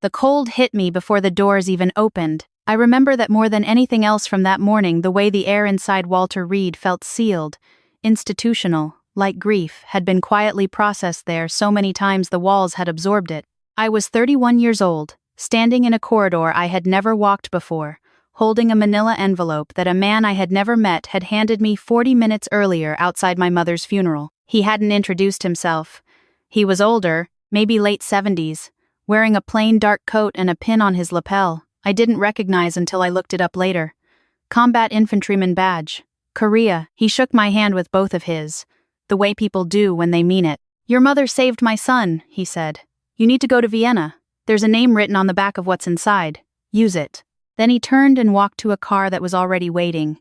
The cold hit me before the doors even opened. I remember that more than anything else from that morning, the way the air inside Walter Reed felt sealed, institutional, like grief, had been quietly processed there so many times the walls had absorbed it. I was 31 years old, standing in a corridor I had never walked before, holding a manila envelope that a man I had never met had handed me 40 minutes earlier outside my mother's funeral. He hadn't introduced himself. He was older, maybe late 70s, wearing a plain dark coat and a pin on his lapel I didn't recognize until I looked it up later. Combat infantryman badge. Korea. He shook my hand with both of his, the way people do when they mean it. "Your mother saved my son," he said. "You need to go to Vienna. There's a name written on the back of what's inside. Use it." Then he turned and walked to a car that was already waiting.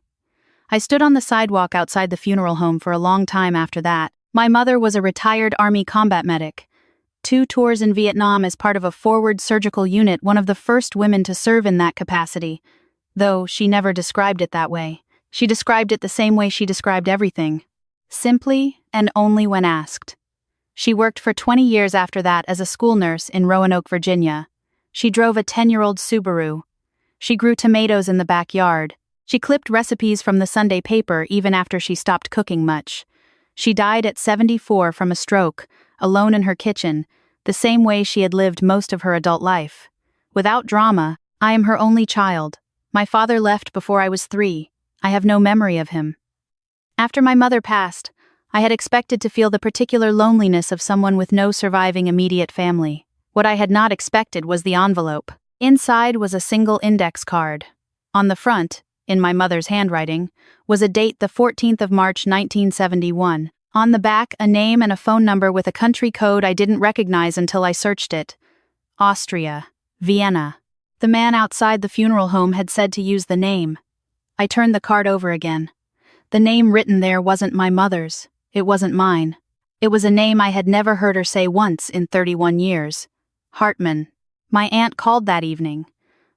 I stood on the sidewalk outside the funeral home for a long time after that. My mother was a retired Army combat medic. 2 tours in Vietnam as part of a forward surgical unit, one of the first women to serve in that capacity. Though she never described it that way. She described it the same way she described everything. Simply and only when asked. She worked for 20 years after that as a school nurse in Roanoke, Virginia. She drove a 10-year-old Subaru. She grew tomatoes in the backyard. She clipped recipes from the Sunday paper even after she stopped cooking much. She died at 74 from a stroke, alone in her kitchen, the same way she had lived most of her adult life. Without drama, I am her only child. My father left before I was 3. I have no memory of him. After my mother passed, I had expected to feel the particular loneliness of someone with no surviving immediate family. What I had not expected was the envelope. Inside was a single index card. On the front, in my mother's handwriting, was a date, the 14th of March 1971. On the back, a name and a phone number with a country code I didn't recognize until I searched it. Austria. Vienna. The man outside the funeral home had said to use the name. I turned the card over again. The name written there wasn't my mother's. It wasn't mine. It was a name I had never heard her say once in 31 years. Hartman. My aunt called that evening.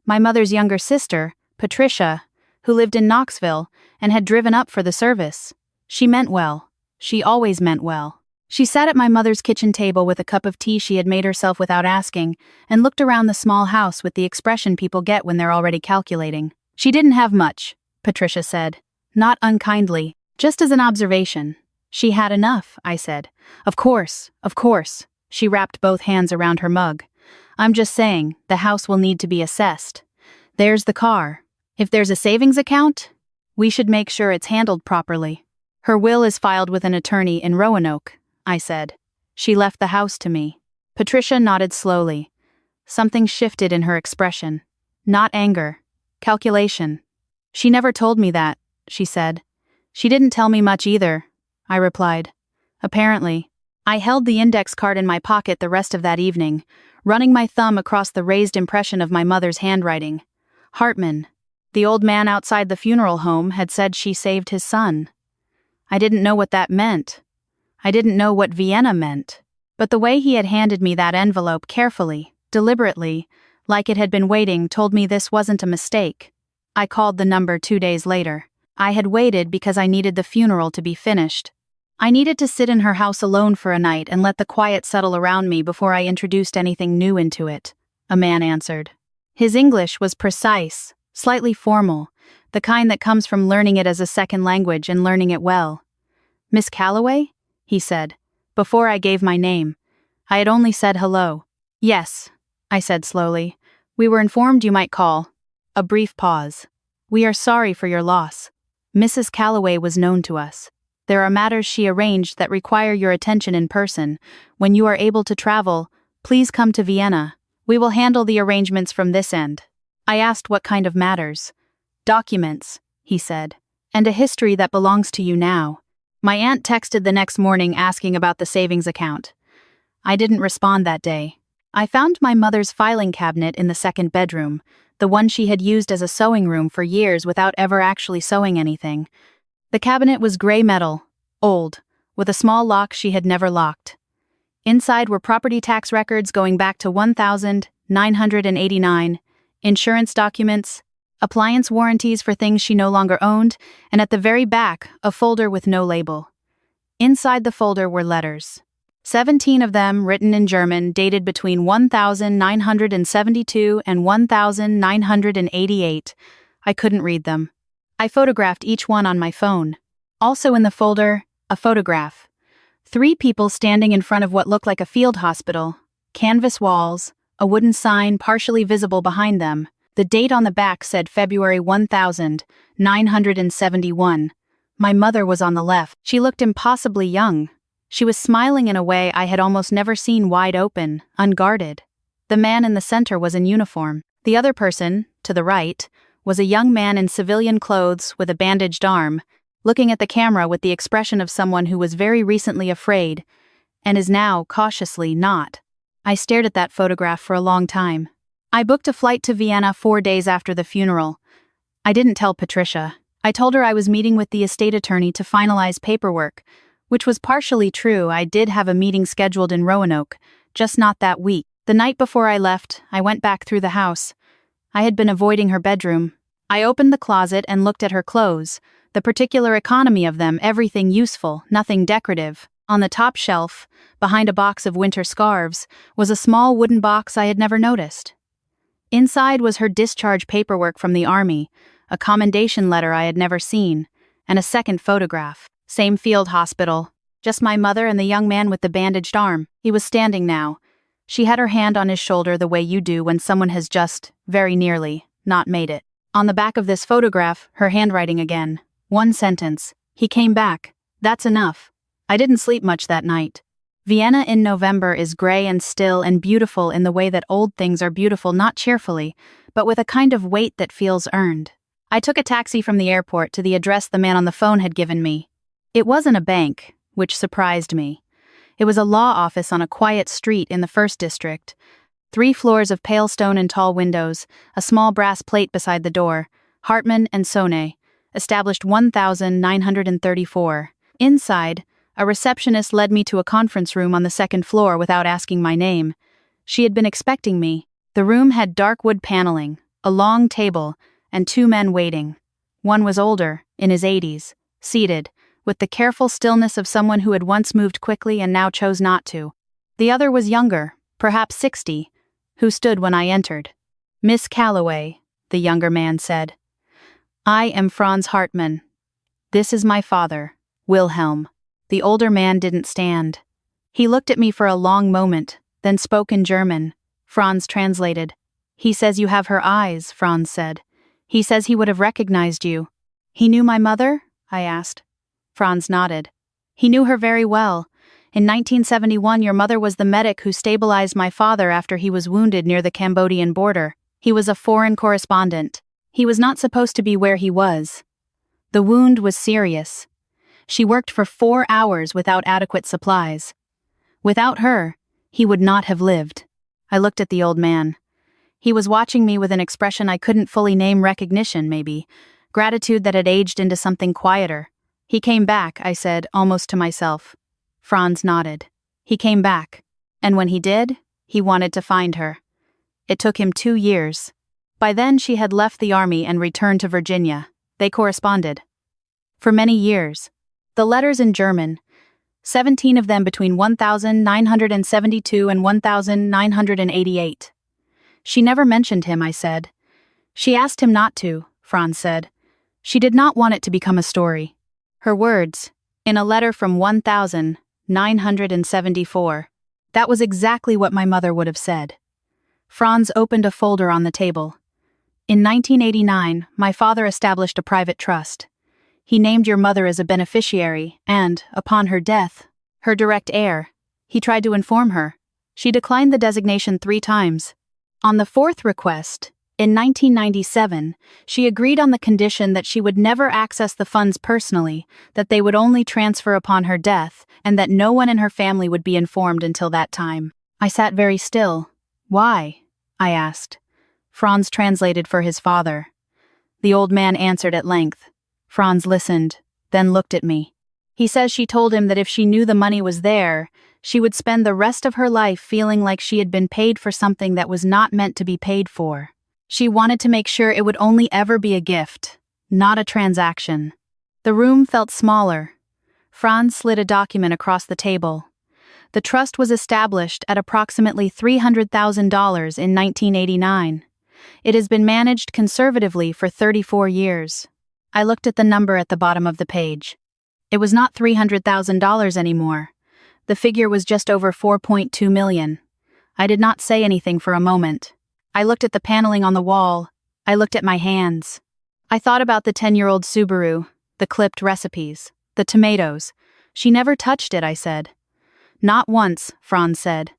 My mother's younger sister, Patricia, who lived in Knoxville and had driven up for the service. She meant well. She always meant well. She sat at my mother's kitchen table with a cup of tea she had made herself without asking, and looked around the small house with the expression people get when they're already calculating. "She didn't have much," Patricia said. Not unkindly, just as an observation. "She had enough," I said. Of course. She wrapped both hands around her mug. "I'm just saying, the house will need to be assessed. There's the car. If there's a savings account, we should make sure it's handled properly." "Her will is filed with an attorney in Roanoke," I said. "She left the house to me." Patricia nodded slowly. Something shifted in her expression. Not anger. Calculation. "She never told me that," she said. "She didn't tell me much either," I replied. Apparently. I held the index card in my pocket the rest of that evening, running my thumb across the raised impression of my mother's handwriting. Hartman. The old man outside the funeral home had said she saved his son. I didn't know what that meant. I didn't know what Vienna meant. But the way he had handed me that envelope carefully, deliberately, like it had been waiting, told me this wasn't a mistake. I called the number 2 days later. I had waited because I needed the funeral to be finished. I needed to sit in her house alone for a night and let the quiet settle around me before I introduced anything new into it. A man answered. His English was precise, slightly formal, the kind that comes from learning it as a second language and learning it well. "Miss Calloway?" he said, before I gave my name. I had only said hello. "Yes," I said slowly. "We were informed you might call." A brief pause. "We are sorry for your loss. Mrs. Calloway was known to us. There are matters she arranged that require your attention in person. When you are able to travel, please come to Vienna. We will handle the arrangements from this end." I asked what kind of matters. "Documents," he said, "and a history that belongs to you now." My aunt texted the next morning asking about the savings account. I didn't respond that day. I found my mother's filing cabinet in the second bedroom, the one she had used as a sewing room for years without ever actually sewing anything. The cabinet was gray metal, old, with a small lock she had never locked. Inside were property tax records going back to 1989, insurance documents, appliance warranties for things she no longer owned, and at the very back, a folder with no label. Inside the folder were letters. 17 of them, written in German, dated between 1972 and 1988. I couldn't read them. I photographed each one on my phone. Also in the folder, a photograph. 3 people standing in front of what looked like a field hospital. Canvas walls, a wooden sign partially visible behind them. The date on the back said February 1971. My mother was on the left. She looked impossibly young. She was smiling in a way I had almost never seen, wide open, unguarded. The man in the center was in uniform. The other person, to the right, was a young man in civilian clothes with a bandaged arm, looking at the camera with the expression of someone who was very recently afraid and is now cautiously not. I stared at that photograph for a long time. I booked a flight to Vienna 4 days after the funeral. I didn't tell Patricia. I told her I was meeting with the estate attorney to finalize paperwork, which was partially true. I did have a meeting scheduled in Roanoke, just not that week. The night before I left, I went back through the house. I had been avoiding her bedroom. I opened the closet and looked at her clothes, the particular economy of them, everything useful, nothing decorative. On the top shelf, behind a box of winter scarves, was a small wooden box I had never noticed. Inside was her discharge paperwork from the army, a commendation letter I had never seen, and a second photograph. Same field hospital. Just my mother and the young man with the bandaged arm. He was standing now. She had her hand on his shoulder the way you do when someone has just, very nearly, not made it. On the back of this photograph, her handwriting again. 1 sentence. He came back. That's enough. I didn't sleep much that night. Vienna in November is gray and still and beautiful in the way that old things are beautiful, not cheerfully, but with a kind of weight that feels earned. I took a taxi from the airport to the address the man on the phone had given me. It wasn't a bank, which surprised me. It was a law office on a quiet street in the First District. 3 floors of pale stone and tall windows, a small brass plate beside the door. Hartman and Sone, established 1934. Inside, a receptionist led me to a conference room on the 2nd floor without asking my name. She had been expecting me. The room had dark wood paneling, a long table, and 2 men waiting. One was older, in his 80s, seated, with the careful stillness of someone who had once moved quickly and now chose not to. The other was younger, perhaps 60, who stood when I entered. "Miss Calloway," the younger man said. "I am Franz Hartmann. This is my father, Wilhelm." The older man didn't stand. He looked at me for a long moment, then spoke in German. Franz translated. "He says you have her eyes," Franz said. "He says he would have recognized you." "He knew my mother?" I asked. Franz nodded. "He knew her very well. In 1971, your mother was the medic who stabilized my father after he was wounded near the Cambodian border. He was a foreign correspondent. He was not supposed to be where he was. The wound was serious. She worked for 4 hours without adequate supplies. Without her, he would not have lived." I looked at the old man. He was watching me with an expression I couldn't fully name, recognition, maybe, gratitude that had aged into something quieter. "He came back," I said, almost to myself. Franz nodded. "He came back. And when he did, he wanted to find her. It took him 2 years. By then she had left the army and returned to Virginia. They corresponded. For many years. The letters in German, 17 of them between 1972 and 1988. She never mentioned him, I said. She asked him not to, Franz said. She did not want it to become a story. Her words, in a letter from 1974. That was exactly what my mother would have said. Franz opened a folder on the table. In 1989, my father established a private trust. He named your mother as a beneficiary and, upon her death, her direct heir. He tried to inform her. She declined the designation 3 times. On the 4th request, in 1997, she agreed on the condition that she would never access the funds personally, that they would only transfer upon her death, and that no one in her family would be informed until that time. I sat very still. Why? I asked. Franz translated for his father. The old man answered at length. Franz listened, then looked at me. He says she told him that if she knew the money was there, she would spend the rest of her life feeling like she had been paid for something that was not meant to be paid for. She wanted to make sure it would only ever be a gift, not a transaction. The room felt smaller. Franz slid a document across the table. The trust was established at approximately $300,000 in 1989. It has been managed conservatively for 34 years. I looked at the number at the bottom of the page. It was not $300,000 anymore. The figure was just over $4.2 million. I did not say anything for a moment. I looked at the paneling on the wall. I looked at my hands. I thought about the 10-year-old Subaru, the clipped recipes, the tomatoes. She never touched it, I said. Not once, Franz said.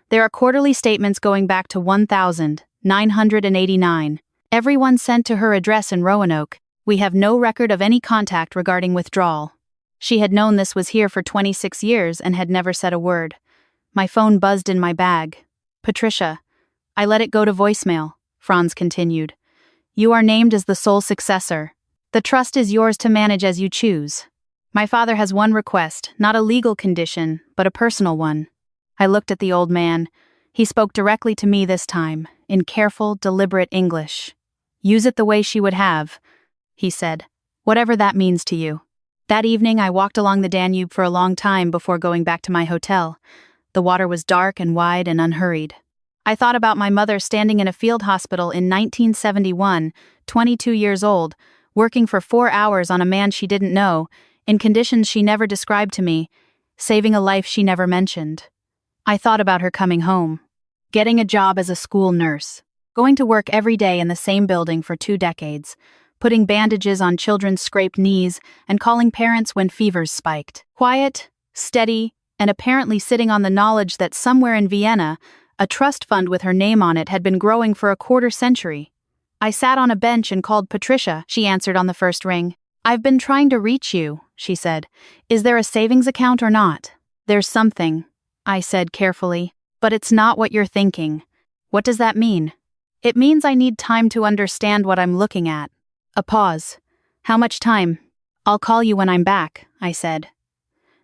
There are quarterly statements going back to 1989. Everyone sent to her address in Roanoke. We have no record of any contact regarding withdrawal. She had known this was here for 26 years and had never said a word. My phone buzzed in my bag. Patricia. I let it go to voicemail, Franz continued. You are named as the sole successor. The trust is yours to manage as you choose. My father has one request, not a legal condition, but a personal one. I looked at the old man. He spoke directly to me this time, in careful, deliberate English. Use it the way she would have, he said, whatever that means to you. That evening I walked along the Danube for a long time before going back to my hotel. The water was dark and wide and unhurried. I thought about my mother standing in a field hospital in 1971, 22 years old, working for 4 hours on a man she didn't know, in conditions she never described to me, saving a life she never mentioned. I thought about her coming home, getting a job as a school nurse, going to work every day in the same building for 2 decades, putting bandages on children's scraped knees and calling parents when fevers spiked. Quiet, steady, and apparently sitting on the knowledge that somewhere in Vienna, a trust fund with her name on it had been growing for a quarter century. I sat on a bench and called Patricia, she answered on the first ring. I've been trying to reach you, she said. Is there a savings account or not? There's something, I said carefully, but it's not what you're thinking. What does that mean? It means I need time to understand what I'm looking at. A pause. How much time? I'll call you when I'm back, I said.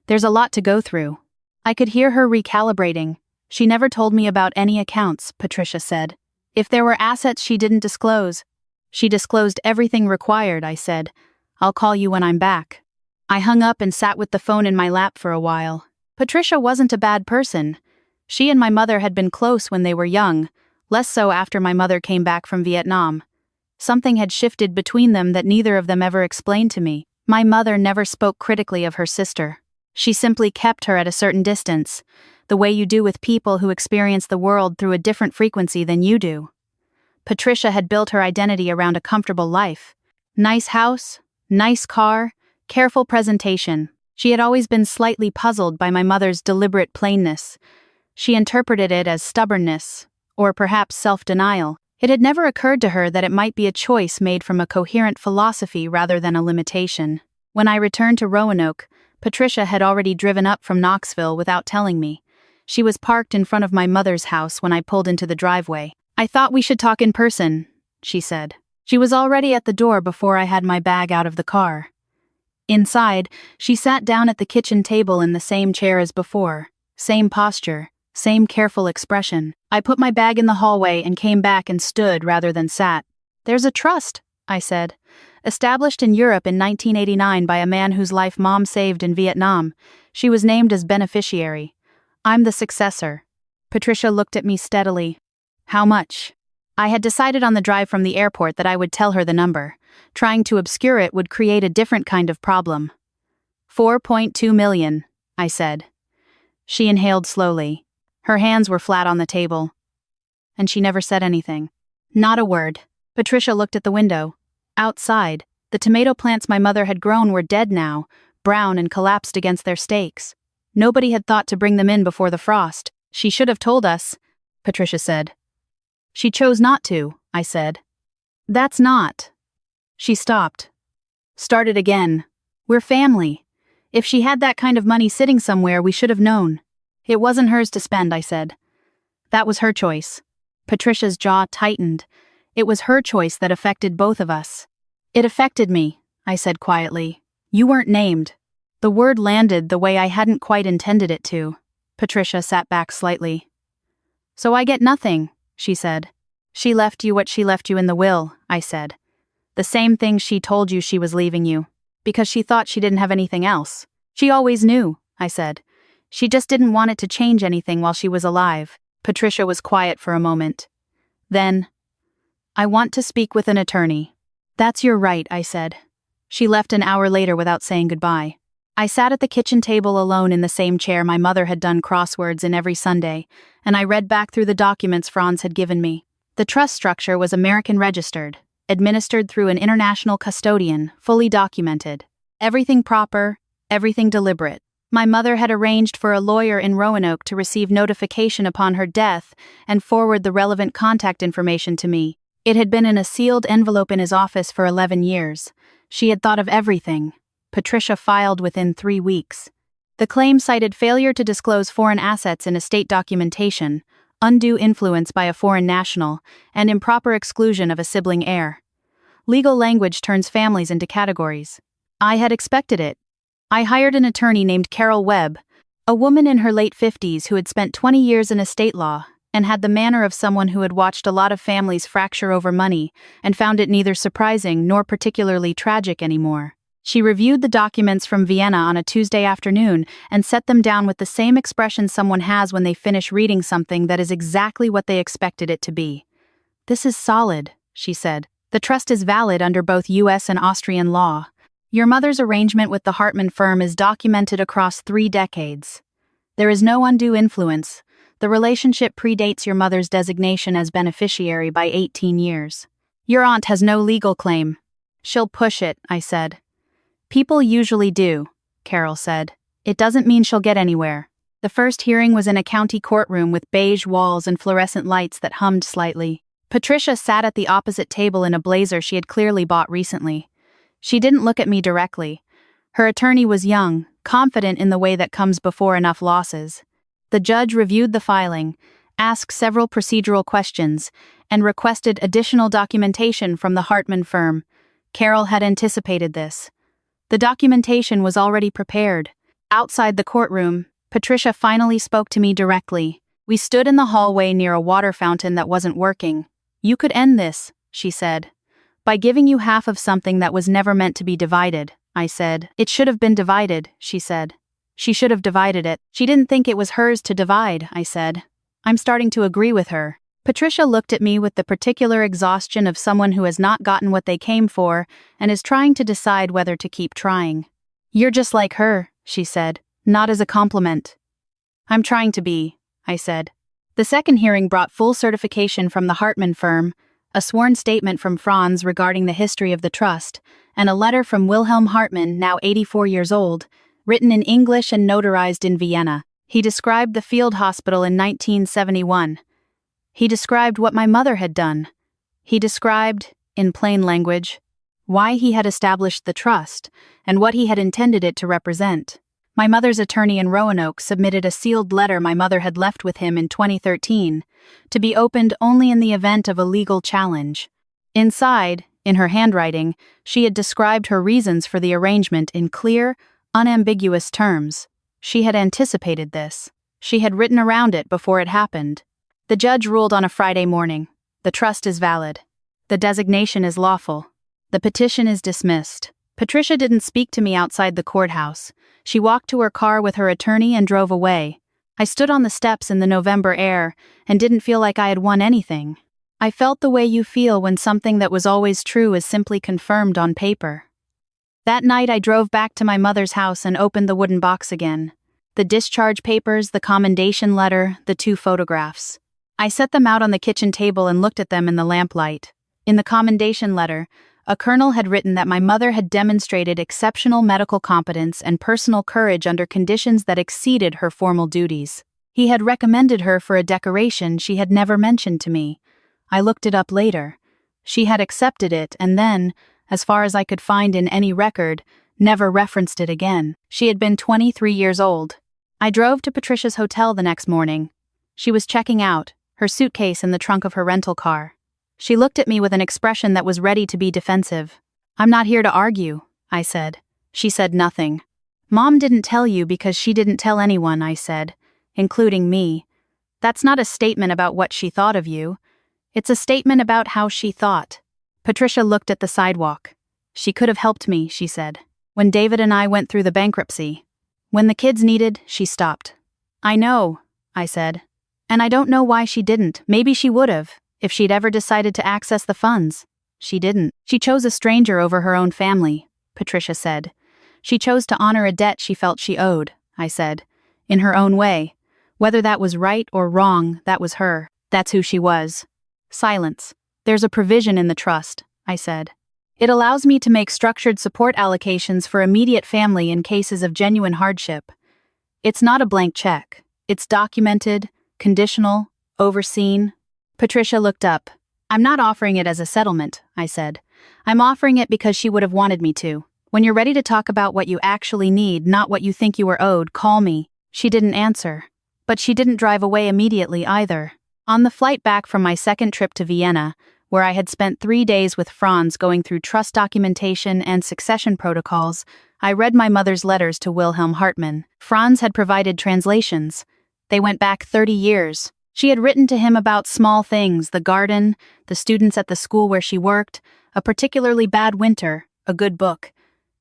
There's a lot to go through. I could hear her recalibrating. She never told me about any accounts, Patricia said. If there were assets she didn't disclose. She disclosed everything required, I said. I'll call you when I'm back. I hung up and sat with the phone in my lap for a while. Patricia wasn't a bad person. She and my mother had been close when they were young, less so after my mother came back from Vietnam. Something had shifted between them that neither of them ever explained to me. My mother never spoke critically of her sister. She simply kept her at a certain distance, the way you do with people who experience the world through a different frequency than you do. Patricia had built her identity around a comfortable life. Nice house, nice car, careful presentation. She had always been slightly puzzled by my mother's deliberate plainness. She interpreted it as stubbornness, or perhaps self-denial. It had never occurred to her that it might be a choice made from a coherent philosophy rather than a limitation. When I returned to Roanoke, Patricia had already driven up from Knoxville without telling me. She was parked in front of my mother's house when I pulled into the driveway. I thought we should talk in person, she said. She was already at the door before I had my bag out of the car. Inside, she sat down at the kitchen table in the same chair as before, same posture, same careful expression. I put my bag in the hallway and came back and stood rather than sat. There's a trust, I said, established in Europe in 1989 by a man whose life Mom saved in Vietnam. She was named as beneficiary. I'm the successor. Patricia looked at me steadily. How much? I had decided on the drive from the airport that I would tell her the number. Trying to obscure it would create a different kind of problem. 4.2 million, I said. She inhaled slowly. Her hands were flat on the table. And she never said anything. Not a word. Patricia looked at the window. Outside, the tomato plants my mother had grown were dead now, brown and collapsed against their stakes. Nobody had thought to bring them in before the frost. She should have told us, Patricia said. She chose not to, I said. That's not. She stopped. Started again. We're family. If she had that kind of money sitting somewhere, we should have known. It wasn't hers to spend, I said. That was her choice. Patricia's jaw tightened. It was her choice that affected both of us. It affected me, I said quietly. You weren't named. The word landed the way I hadn't quite intended it to. Patricia sat back slightly. So I get nothing, she said. She left you what she left you in the will, I said. The same thing she told you she was leaving you, because she thought she didn't have anything else. She always knew, I said. She just didn't want it to change anything while she was alive. Patricia was quiet for a moment. Then, I want to speak with an attorney. That's your right, I said. She left an hour later without saying goodbye. I sat at the kitchen table alone in the same chair my mother had done crosswords in every Sunday, and I read back through the documents Franz had given me. The trust structure was American registered, administered through an international custodian, fully documented. Everything proper, everything deliberate. My mother had arranged for a lawyer in Roanoke to receive notification upon her death and forward the relevant contact information to me. It had been in a sealed envelope in his office for 11 years. She had thought of everything. Patricia filed within 3 weeks. The claim cited failure to disclose foreign assets in estate documentation, undue influence by a foreign national, and improper exclusion of a sibling heir. Legal language turns families into categories. I had expected it. I hired an attorney named Carol Webb, a woman in her late 50s who had spent 20 years in estate law and had the manner of someone who had watched a lot of families fracture over money and found it neither surprising nor particularly tragic anymore. She reviewed the documents from Vienna on a Tuesday afternoon and set them down with the same expression someone has when they finish reading something that is exactly what they expected it to be. "This is solid," she said. "The trust is valid under both U.S. and Austrian law. Your mother's arrangement with the Hartman firm is documented across 3 decades. There is no undue influence. The relationship predates your mother's designation as beneficiary by 18 years. Your aunt has no legal claim." "She'll push it," I said. "People usually do," Carol said. "It doesn't mean she'll get anywhere." The first hearing was in a county courtroom with beige walls and fluorescent lights that hummed slightly. Patricia sat at the opposite table in a blazer she had clearly bought recently. She didn't look at me directly. Her attorney was young, confident in the way that comes before enough losses. The judge reviewed the filing, asked several procedural questions, and requested additional documentation from the Hartman firm. Carol had anticipated this. The documentation was already prepared. Outside the courtroom, Patricia finally spoke to me directly. We stood in the hallway near a water fountain that wasn't working. "You could end this," she said, "by giving you half of something that was never meant to be divided," I said. "It should have been divided," she said. "She should have divided it. She didn't think it was hers to divide," I said. "I'm starting to agree with her." Patricia looked at me with the particular exhaustion of someone who has not gotten what they came for and is trying to decide whether to keep trying. "You're just like her," she said, not as a compliment. "I'm trying to be," I said. The second hearing brought full certification from the Hartman firm, a sworn statement from Franz regarding the history of the trust, and a letter from Wilhelm Hartman, now 84 years old, written in English and notarized in Vienna. He described the field hospital in 1971. He described what my mother had done. He described, in plain language, why he had established the trust and what he had intended it to represent. My mother's attorney in Roanoke submitted a sealed letter my mother had left with him in 2013, to be opened only in the event of a legal challenge. Inside, in her handwriting, she had described her reasons for the arrangement in clear, unambiguous terms. She had anticipated this. She had written around it before it happened. The judge ruled on a Friday morning. The trust is valid. The designation is lawful. The petition is dismissed. Patricia didn't speak to me outside the courthouse. She walked to her car with her attorney and drove away. I stood on the steps in the November air and didn't feel like I had won anything. I felt the way you feel when something that was always true is simply confirmed on paper. That night I drove back to my mother's house and opened the wooden box again. The discharge papers, the commendation letter, the 2 photographs. I set them out on the kitchen table and looked at them in the lamplight. In the commendation letter, a colonel had written that my mother had demonstrated exceptional medical competence and personal courage under conditions that exceeded her formal duties. He had recommended her for a decoration she had never mentioned to me. I looked it up later. She had accepted it and then, as far as I could find in any record, never referenced it again. She had been 23 years old. I drove to Patricia's hotel the next morning. She was checking out, her suitcase in the trunk of her rental car. She looked at me with an expression that was ready to be defensive. "I'm not here to argue," I said. She said nothing. "Mom didn't tell you because she didn't tell anyone," I said, "including me. That's not a statement about what she thought of you. It's a statement about how she thought." Patricia looked at the sidewalk. "She could have helped me," she said. "When David and I went through the bankruptcy. When the kids needed," she stopped. I know, I said. And I don't know why she didn't. Maybe she would've, if she'd ever decided to access the funds. She didn't. She chose a stranger over her own family, Patricia said. She chose to honor a debt she felt she owed, I said. In her own way. Whether that was right or wrong, that was her. That's who she was. Silence. There's a provision in the trust, I said. It allows me to make structured support allocations for immediate family in cases of genuine hardship. It's not a blank check. It's documented, conditional, overseen. Patricia looked up. I'm not offering it as a settlement, I said. I'm offering it because she would have wanted me to. When you're ready to talk about what you actually need, not what you think you were owed, call me. She didn't answer. But she didn't drive away immediately either. On the flight back from my second trip to Vienna, where I had spent 3 days with Franz going through trust documentation and succession protocols, I read my mother's letters to Wilhelm Hartmann. Franz had provided translations. They went back 30 years. She had written to him about small things, the garden, the students at the school where she worked, a particularly bad winter, a good book.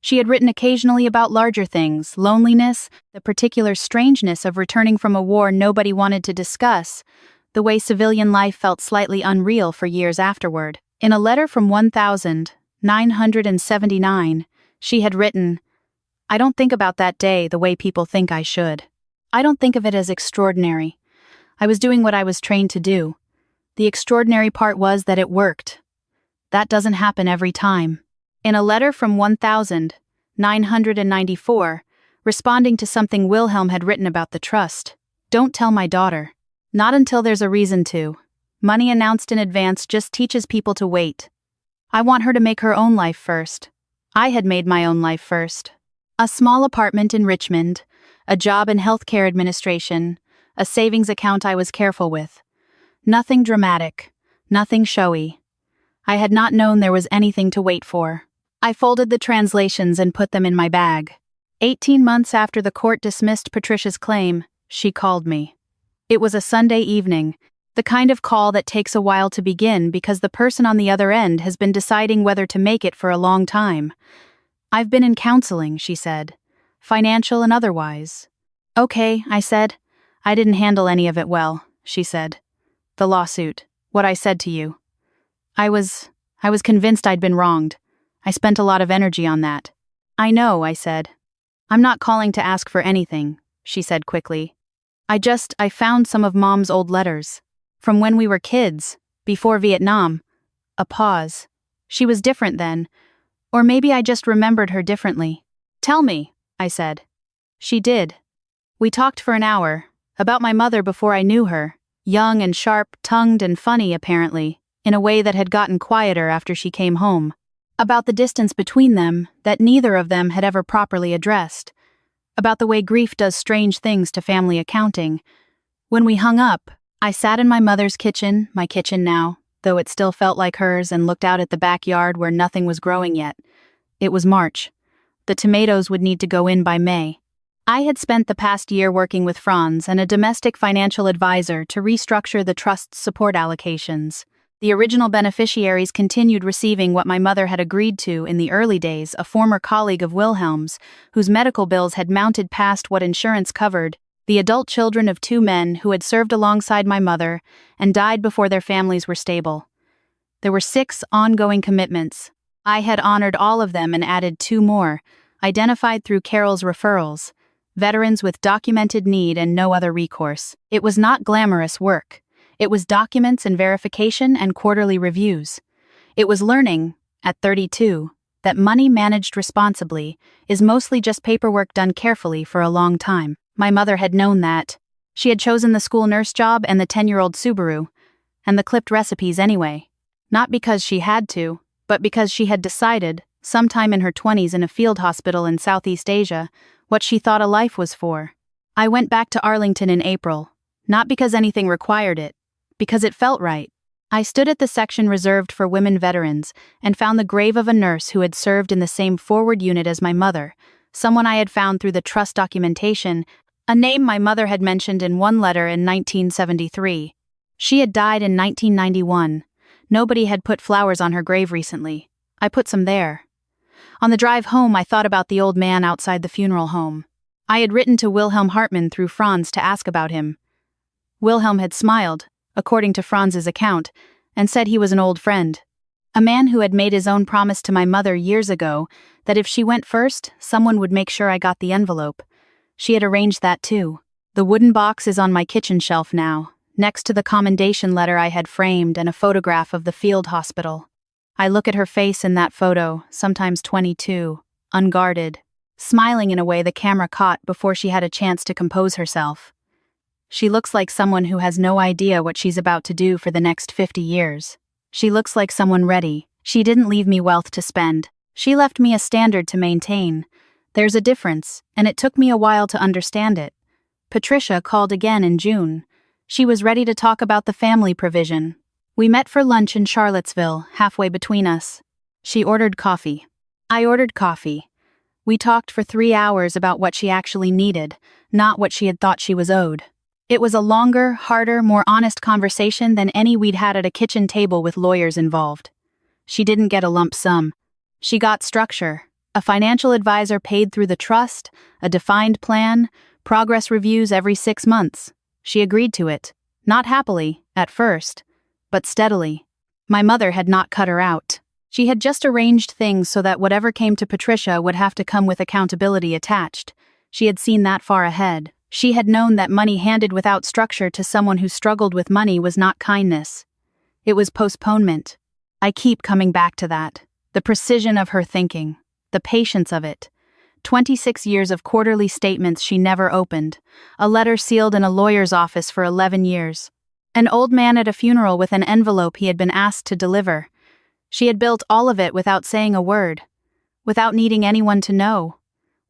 She had written occasionally about larger things, loneliness, the particular strangeness of returning from a war nobody wanted to discuss, the way civilian life felt slightly unreal for years afterward. In a letter from 1979, she had written, I don't think about that day the way people think I should. I don't think of it as extraordinary. I was doing what I was trained to do. The extraordinary part was that it worked. That doesn't happen every time. In a letter from 1994, responding to something Wilhelm had written about the trust, don't tell my daughter. Not until there's a reason to. Money announced in advance just teaches people to wait. I want her to make her own life first. I had made my own life first. A small apartment in Richmond, a job in healthcare administration, a savings account I was careful with. Nothing dramatic, nothing showy. I had not known there was anything to wait for. I folded the translations and put them in my bag. 18 months after the court dismissed Patricia's claim, she called me. It was a Sunday evening, the kind of call that takes a while to begin because the person on the other end has been deciding whether to make it for a long time. I've been in counseling, she said. Financial and otherwise. Okay, I said. I didn't handle any of it well, she said. The lawsuit, what I said to you. I was convinced I'd been wronged. I spent a lot of energy on that. I know, I said. I'm not calling to ask for anything, she said quickly. I found some of Mom's old letters. From when we were kids, before Vietnam. A pause. She was different then. Or maybe I just remembered her differently. Tell me, I said. She did. We talked for an hour, about my mother before I knew her, young and sharp-tongued and funny apparently, in a way that had gotten quieter after she came home. About the distance between them that neither of them had ever properly addressed. About the way grief does strange things to family accounting. When we hung up, I sat in my mother's kitchen, my kitchen now, though it still felt like hers, and looked out at the backyard where nothing was growing yet. It was March. The tomatoes would need to go in by May. I had spent the past year working with Franz and a domestic financial advisor to restructure the trust's support allocations. The original beneficiaries continued receiving what my mother had agreed to in the early days, a former colleague of Wilhelm's, whose medical bills had mounted past what insurance covered, the adult children of 2 men who had served alongside my mother and died before their families were stable. There were 6 ongoing commitments. I had honored all of them and added 2 more, identified through Carol's referrals, veterans with documented need and no other recourse. It was not glamorous work. It was documents and verification and quarterly reviews. It was learning, at 32, that money managed responsibly is mostly just paperwork done carefully for a long time. My mother had known that. She had chosen the school nurse job and the 10-year-old Subaru, and the clipped recipes anyway. Not because she had to, but because she had decided, sometime in her 20s in a field hospital in Southeast Asia, what she thought a life was for. I went back to Arlington in April, not because anything required it, because it felt right. I stood at the section reserved for women veterans and found the grave of a nurse who had served in the same forward unit as my mother, someone I had found through the trust documentation, a name my mother had mentioned in one letter in 1973. She had died in 1991. Nobody had put flowers on her grave recently. I put some there. On the drive home, I thought about the old man outside the funeral home. I had written to Wilhelm Hartmann through Franz to ask about him. Wilhelm had smiled, according to Franz's account, and said he was an old friend. A man who had made his own promise to my mother years ago that if she went first, someone would make sure I got the envelope. She had arranged that too. The wooden box is on my kitchen shelf now, next to the commendation letter I had framed and a photograph of the field hospital. I look at her face in that photo, sometimes 22, unguarded, smiling in a way the camera caught before she had a chance to compose herself. She looks like someone who has no idea what she's about to do for the next 50 years. She looks like someone ready. She didn't leave me wealth to spend. She left me a standard to maintain. There's a difference, and it took me a while to understand it. Patricia called again in June. She was ready to talk about the family provision. We met for lunch in Charlottesville, halfway between us. She ordered coffee. I ordered coffee. We talked for 3 hours about what she actually needed, not what she had thought she was owed. It was a longer, harder, more honest conversation than any we'd had at a kitchen table with lawyers involved. She didn't get a lump sum. She got structure, a financial advisor paid through the trust, a defined plan, progress reviews every 6 months. She agreed to it, not happily, at first, but steadily. My mother had not cut her out. She had just arranged things so that whatever came to Patricia would have to come with accountability attached. She had seen that far ahead. She had known that money handed without structure to someone who struggled with money was not kindness. It was postponement. I keep coming back to that. The precision of her thinking. The patience of it. 26 years of quarterly statements she never opened. A letter sealed in a lawyer's office for 11 years. An old man at a funeral with an envelope he had been asked to deliver. She had built all of it without saying a word. Without needing anyone to know.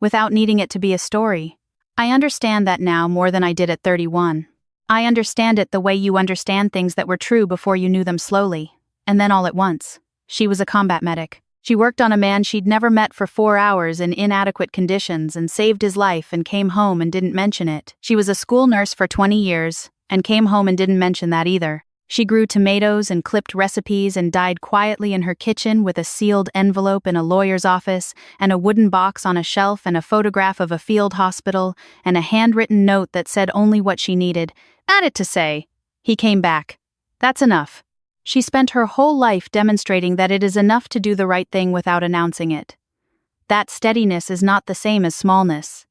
Without needing it to be a story. I understand that now more than I did at 31. I understand it the way you understand things that were true before you knew them slowly, and then all at once. She was a combat medic. She worked on a man she'd never met for 4 hours in inadequate conditions and saved his life and came home and didn't mention it. She was a school nurse for 20 years and came home and didn't mention that either. She grew tomatoes and clipped recipes and died quietly in her kitchen with a sealed envelope in a lawyer's office and a wooden box on a shelf and a photograph of a field hospital and a handwritten note that said only what she needed. Add it to say, he came back. That's enough. She spent her whole life demonstrating that it is enough to do the right thing without announcing it. That steadiness is not the same as smallness.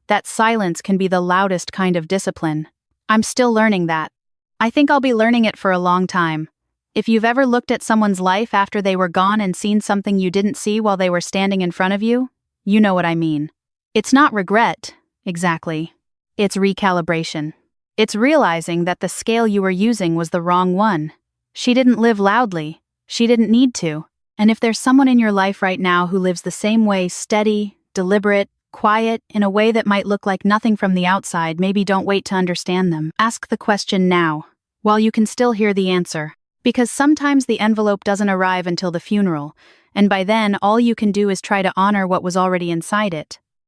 That silence can be the loudest kind of discipline. I'm still learning that. I think I'll be learning it for a long time. If you've ever looked at someone's life after they were gone and seen something you didn't see while they were standing in front of you, you know what I mean. It's not regret, exactly. It's recalibration. It's realizing that the scale you were using was the wrong one. She didn't live loudly. She didn't need to. And if there's someone in your life right now who lives the same way, steady, deliberate, quiet, in a way that might look like nothing from the outside, maybe don't wait to understand them. Ask the question now, while you can still hear the answer. Because sometimes the envelope doesn't arrive until the funeral, and by then all you can do is try to honor what was already inside it.